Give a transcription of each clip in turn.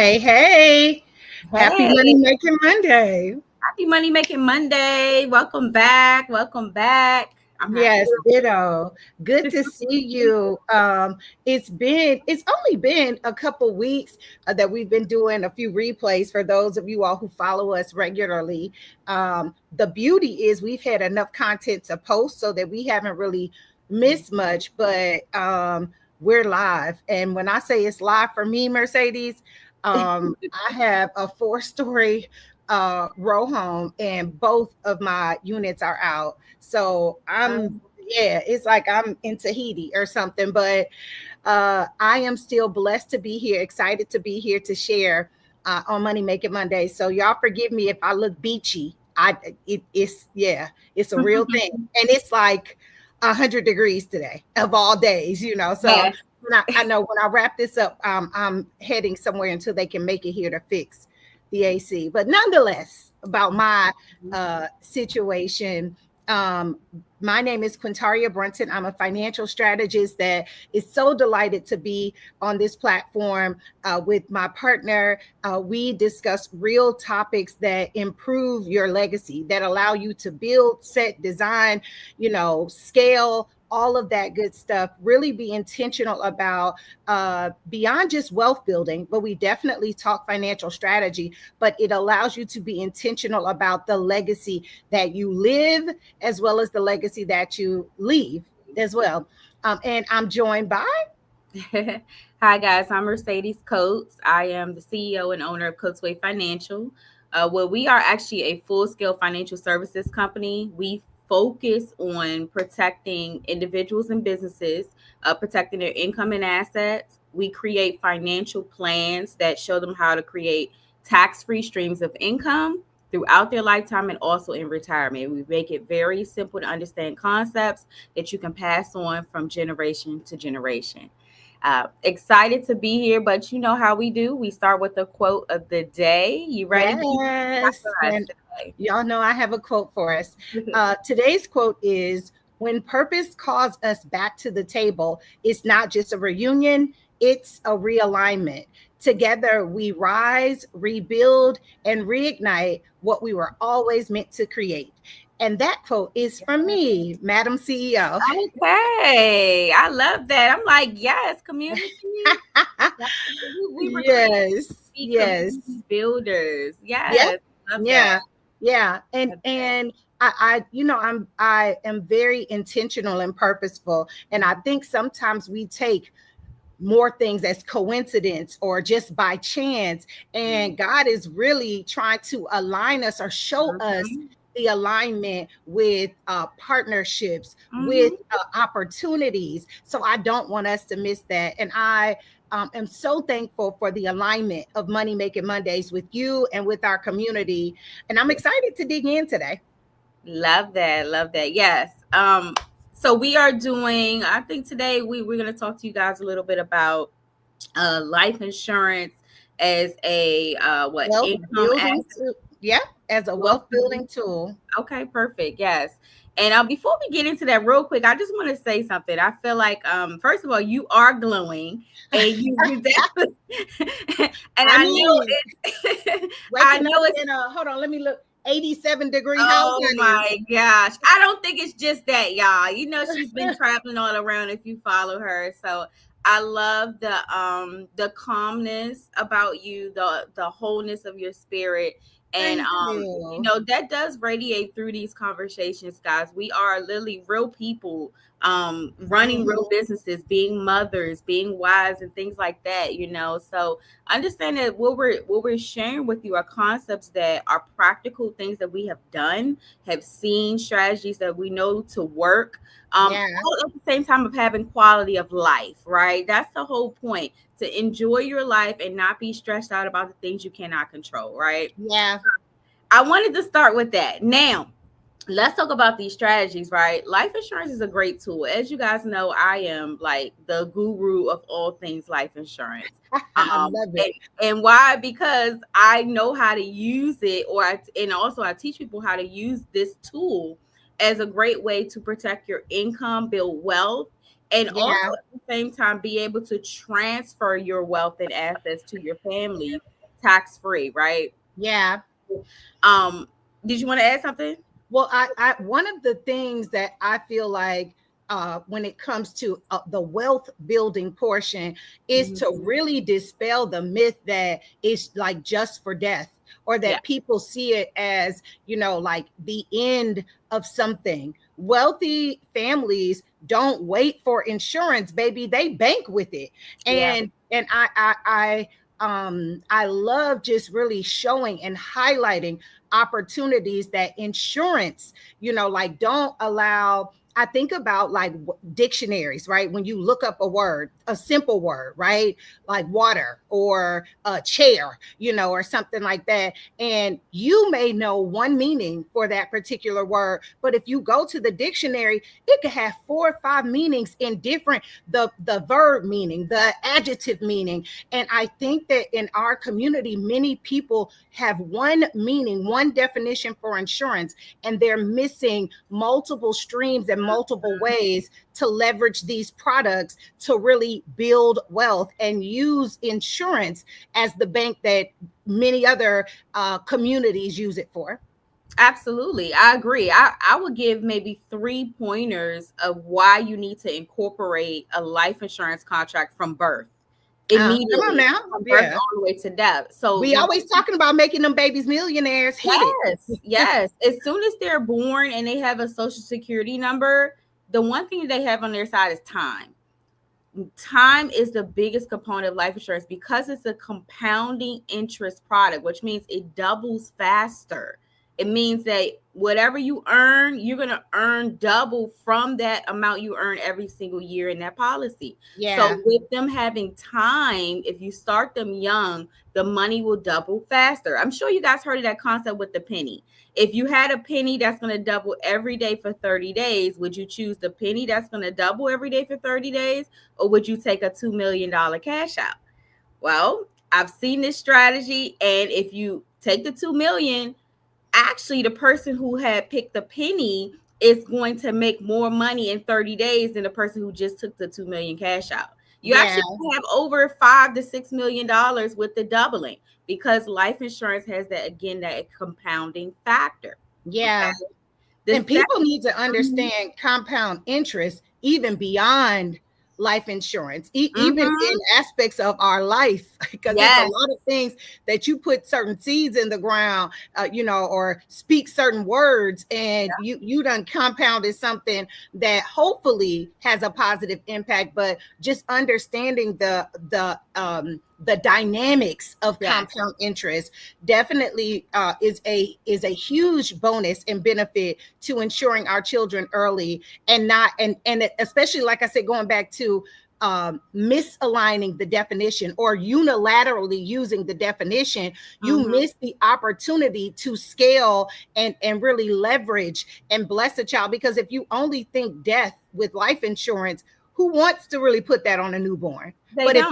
Hey, hey. Happy Money Hey, Making Monday. happy Money Making Monday. Welcome back. Welcome back. I'm happy. Yes, ditto. Good to see you. It's only been a couple weeks that we've been doing a few replays for those of you all who follow us regularly. The beauty is we've had enough content to post so that we haven't really missed much, but we're live. And when I say it's live for me, Mercedes, I have a four-story row home and both of my units are out. So yeah, it's like I'm in Tahiti or something, but I am still blessed to be here, excited to be here to share on Money Making Monday. So y'all forgive me if I look beachy. It's yeah, it's a real thing. And it's like 100 degrees today of all days, So Yes. I know when I wrap this up, I'm heading somewhere until they can make it here to fix the AC. But nonetheless, about my situation. Um, my name is Quintaria Brunson. I'm a financial strategist that is so delighted to be on this platform with my partner. We discuss real topics that improve your legacy, that allow you to build, set, design, scale, all of that good stuff. Really be intentional about beyond just wealth building, but we definitely talk financial strategy, but it allows you to be intentional about the legacy that you live as well as the legacy that you leave as well. And I'm joined by Hi, guys. I'm Mercedes Coates. I am the CEO and owner of Coatesway Financial. Well, we are actually a full scale financial services company. We focus on protecting individuals and businesses, protecting their income and assets. We create financial plans that show them how to create tax free streams of income throughout their lifetime and also in retirement. We make it very simple to understand concepts that you can pass on from generation to generation. Excited to be here, but you know how we do. We start with the quote of the day. You ready? yes, For us and y'all know I have a quote for us. today? Today's quote is: "When purpose calls us back to the table, it's not just a reunion; it's a realignment. Together, we rise, rebuild, and reignite what we were always meant to create." And that quote is from me, Madam CEO. Okay, I love that. I'm like, yes, community. That's we were created Yes, to be yes. community builders. Yeah, Yes, love that. yeah, yeah. And Love that. and I am very intentional and purposeful. And I think sometimes we take more things as coincidence or just by chance. And God is really trying to align us or show us Mhm, the alignment with partnerships, with mhm. opportunities. So I don't want us to miss that. And I am so thankful for the alignment of Money Making Mondays with you and with our community. And I'm excited to dig in today. Love that. Love that. Yes. So we are doing, I think today we're going to talk to you guys a little bit about life insurance as a what Wealth income building asset, tool. Yeah, as a wealth wealth building. building tool. Okay, perfect. Yes. And before we get into that real quick, I just want to say something. I feel like first of all, you are glowing and you definitely and I I know mean, it I waking up know it's in a hold on, let me look, 87-degree house, oh honey. my gosh. I don't think it's just that, y'all. You know, she's been traveling all around if you follow her. So I love the calmness about you, the wholeness of your spirit. And Thank you you. know, that does radiate through these conversations, guys. We are literally real people running real Mhm. businesses, being mothers, being wives and things like that, you know. So understand that what we're sharing with you are concepts that are practical things that we have done, have seen strategies that we know to work, Yeah, all at the same time of having quality of life, right? That's the whole point, to enjoy your life and not be stressed out about the things you cannot control, right? yeah. I wanted to start with that. Now let's talk about these strategies, right? Life insurance is a great tool. As you guys know, I am like the guru of all things life insurance. I love And, it. and why? Because I know how to use it, and also I teach people how to use this tool as a great way to protect your income, build wealth, and also Yeah, at the same time be able to transfer your wealth and assets to your family tax free, right? Yeah. Did you want to add something? Well, I one of the things that I feel like when it comes to the wealth building portion is to Mhm. really dispel the myth that it's like just for death, or Yeah. that people see it as, like the end of something. Wealthy families don't wait for insurance, baby. They bank with it. Yeah. And I love just really showing and highlighting opportunities that insurance, like don't allow. I think about like dictionaries, right? When you look up a word, a simple word, right? Like water or a chair, or something like that. And you may know one meaning for that particular word, but if you go to the dictionary, it could have 4 or 5 meanings in different, the verb meaning, the adjective meaning. And I think that in our community, many people have one meaning, one definition for insurance, and they're missing multiple streams and multiple ways to leverage these products to really build wealth and use insurance as the bank that many other communities use it for. Absolutely. I agree. I would give maybe 3 pointers of why you need to incorporate a life insurance contract from birth Come on immediately, now. from birth Yeah. all the way to death. So We always talking about making them babies millionaires. Hit it. yes. As soon as they're born and they have a social security number, the one thing they have on their side is time. Time is the biggest component of life insurance because it's a compounding interest product, which means it doubles faster. It means that whatever you earn, you're going to earn double from that amount you earn every single year in that policy. Yeah. So with them having time, if you start them young, the money will double faster. I'm sure you guys heard of that concept with the penny. If you had a penny that's going to double every day for 30 days, would you choose the penny that's going to double every day for 30 days? Or would you take a $2 million cash out? Well, I've seen this strategy. And if you take the 2 million, actually the person who had picked the penny is going to make more money in 30 days than the person who just took the 2 million cash out. You Yeah. actually have over $5 to $6 million with the doubling because life insurance has that, again, that compounding factor. Yeah. Okay. And people need to understand compound interest even beyond life insurance, even in aspects of our life, because it's a lot of things that you put certain seeds in the ground, or speak certain words, and you done compounded something that hopefully has a positive impact. But just understanding the dynamics of compound interest definitely is a huge bonus and benefit to ensuring our children early, and especially, like I said, going back to misaligning the definition or unilaterally using the definition, you miss the opportunity to scale and really leverage and bless a child. Because if you only think death with life insurance, who wants to really put that on a newborn? But if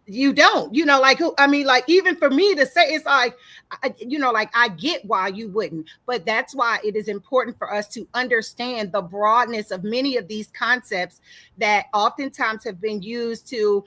you don't, like, who, I mean, like, even for me to say, it's like, like, I get why you wouldn't, but that's why it is important for us to understand the broadness of many of these concepts that oftentimes have been used to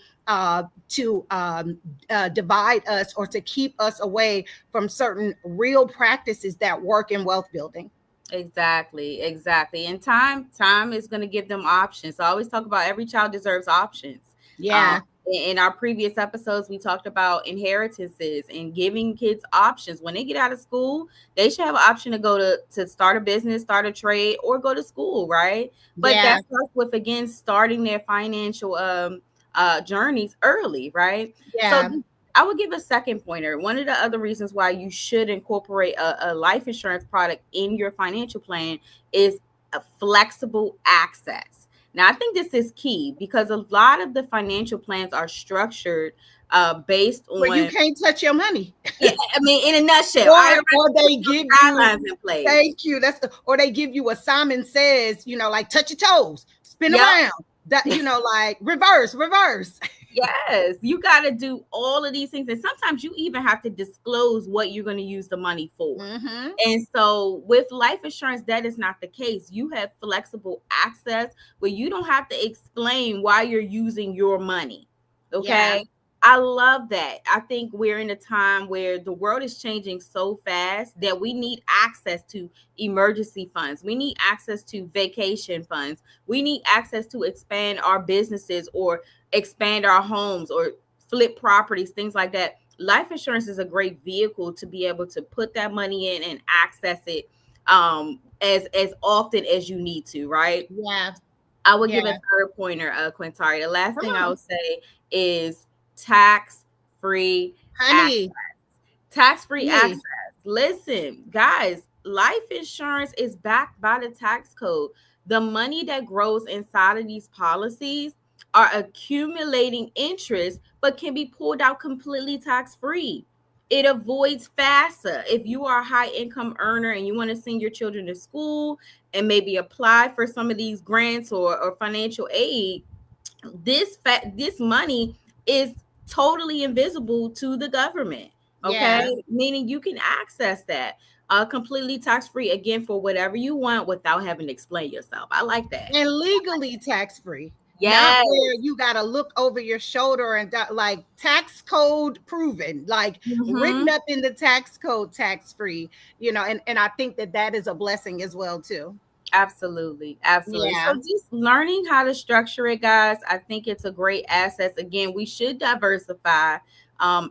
divide us or to keep us away from certain real practices that work in wealth building. Exactly. And time is going to give them options. So I always talk about every child deserves options. Yeah. In our previous episodes, we talked about inheritances and giving kids options. When they get out of school, they should have an option to go to start a business, start a trade, or go to school, right? But that starts with, again, starting their financial journeys early, right? Yeah. So I would give a second pointer. One of the other reasons why you should incorporate a life insurance product in your financial plan is a flexible access. Now, I think this is key because a lot of the financial plans are structured based on where you can't touch your money. Yeah, I mean, in a nutshell, or they give guidelines in place. Thank you. Or they give you what Simon says, like, touch your toes, spin around. That, like, reverse. Yes, you got to do all of these things. And sometimes you even have to disclose what you're going to use the money for. And so with life insurance, that is not the case. You have flexible access where you don't have to explain why you're using your money. Okay. I love that. I think we're in a time where the world is changing so fast that we need access to emergency funds. We need access to vacation funds. We need access to expand our businesses or expand our homes or flip properties, things like that. Life insurance is a great vehicle to be able to put that money in and access it as often as you need to, right? Yeah. I would give a Yeah. third pointer, Quintari. The last Come thing I on, would say is tax-free access. honey. Tax-free access. Honey. Listen, guys, life insurance is backed by the tax code. The money that grows inside of these policies are accumulating interest, but can be pulled out completely tax-free. It avoids FAFSA. If you are a high income earner and you want to send your children to school and maybe apply for some of these grants or financial aid, this money is totally invisible to the government. Okay, Yeah. meaning you can access that completely tax free again for whatever you want without having to explain yourself. I like that. And legally tax free, not Yes. where you got to look over your shoulder and like tax code proven, like written Mhm. up in the tax code, tax free, and I think that that is a blessing as well, too. Absolutely. Absolutely. So Yeah. just learning how to structure it, guys, I think it's a great asset. Again, we should diversify,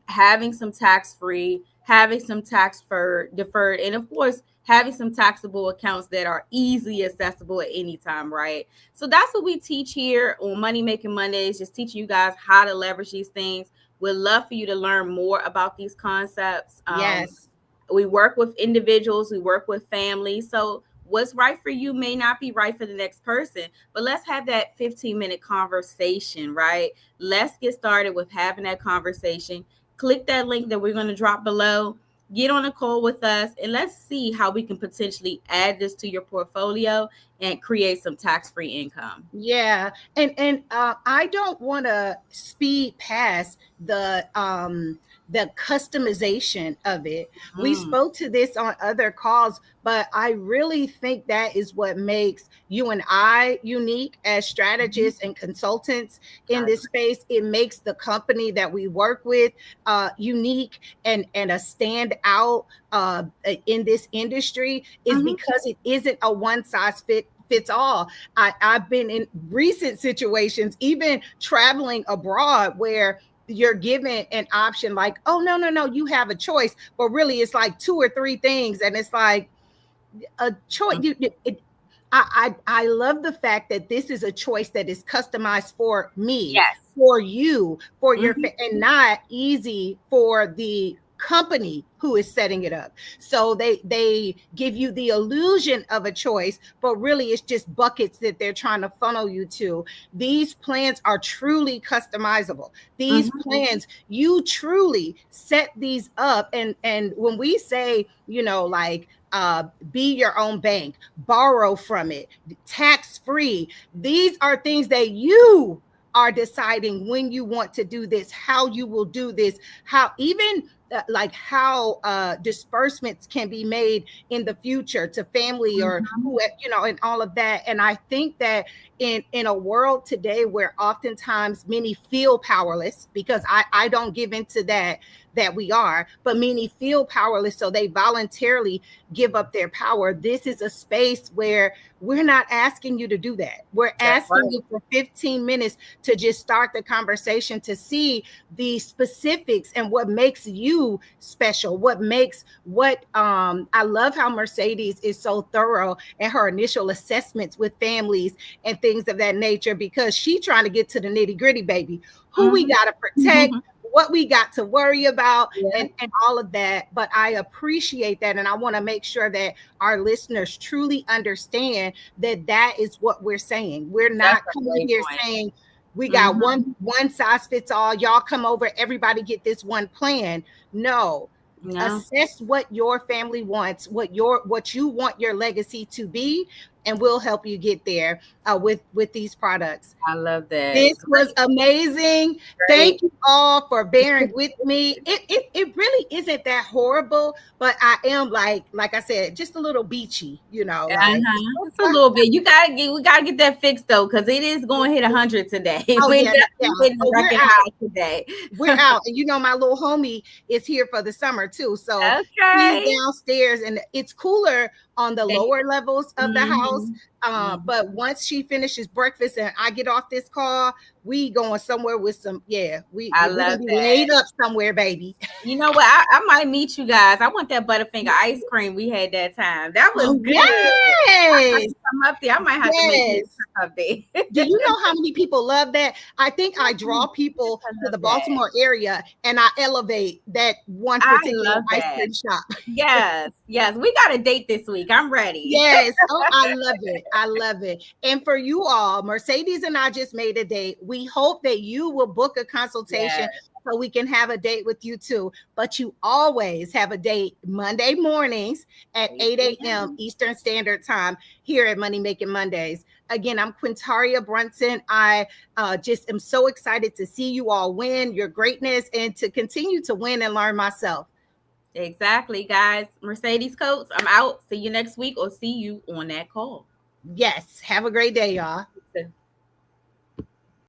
having some tax free, having some deferred, and of course, having some taxable accounts that are easily accessible at any time, right? So that's what we teach here on Money Making Mondays, just teaching you guys how to leverage these things. We'd love for you to learn more about these concepts. Yes. We work with individuals, we work with families. So what's right for you may not be right for the next person, but let's have that 15-minute conversation, right? Let's get started with having that conversation. Click that link that we're going to drop below. Get on a call with us and let's see how we can potentially add this to your portfolio and create some tax-free income. Yeah, and I don't want to speed past the customization of it. We Mm, spoke to this on other calls, but I really think that is what makes you and I unique as mhm. strategists and consultants in I this agree. space. It makes the company that we work with unique and a standout in this industry is Mhm. because it isn't a one size fits all. I've been in recent situations, even traveling abroad, where you're given an option like, oh, no, no, no, you have a choice. But really, it's like two or three things. And it's like a choice. I love the fact that this is a choice that is customized for me, Yes. for you, for your, Mhm. and not easy for the company who is setting it up. So they give you the illusion of a choice, but really it's just buckets that they're trying to funnel you to. These plans are truly customizable. These Mhm. plans, you truly set these up. And when we say, like, be your own bank, borrow from it, tax free. These are things that you are deciding when you want to do this, how you will do this, how even like how disbursements can be made in the future to family or Mhm. who, and all of that. And I think that in a world today where oftentimes many feel powerless, because I don't give into that we are, but many feel powerless, so they voluntarily give up their power. This is a space where we're not asking you to do that. We're That's asking right. you for 15 minutes to just start the conversation, to see the specifics and what makes you special, what I love how Mercedes is so thorough in her initial assessments with families and things of that nature, because she trying to get to the nitty gritty, baby. Who we Mhm. got to protect, what we got to worry about, Yeah, and all of that. But I appreciate that. And I want to make sure that our listeners truly understand that that is what we're saying. We're that's not a coming great here point. saying we got one Mhm. one size fits all. Y'all come over, everybody get this one plan. No, No. assess what your family wants, what you want your legacy to be, and we'll help you get there with these products. I love that. This was amazing. Great. Thank you all for bearing with me. It really isn't that horrible, but I am like I said, just a little beachy, like It's a little bit. We gotta get that fixed though, because it is going to hit 100 today. Oh We're yeah, hitting Oh, record high today. We're out. And my little homie is here for the summer too. So Okay. he's downstairs and it's cooler on the lower levels of the house. But once she finishes breakfast and I get off this call, we going somewhere with some, we're gonna be laid up somewhere, baby. You know what? I might meet you guys. I want that Butterfinger ice cream we had that time. That was good. Yes. I'm up there. I might have to make this up there. Do you know how many people love that? I think I draw people to the Baltimore area and I elevate that one particular ice cream shop. Yes. We got a date this week. I'm ready. Yes. Oh, I love it. And for you all, Mercedes and I just made a date. We hope that you will book a consultation so we can have a date with you too. But you always have a date Monday mornings at 8 a.m. Eastern Standard Time here at Money Making Mondays. Again, I'm Quintaria Brunson. I just am so excited to see you all win your greatness and to continue to win and learn myself. Exactly, guys. Mercedes Coates, I'm out. See you next week or see you on that call. Yes. Have a great day, y'all.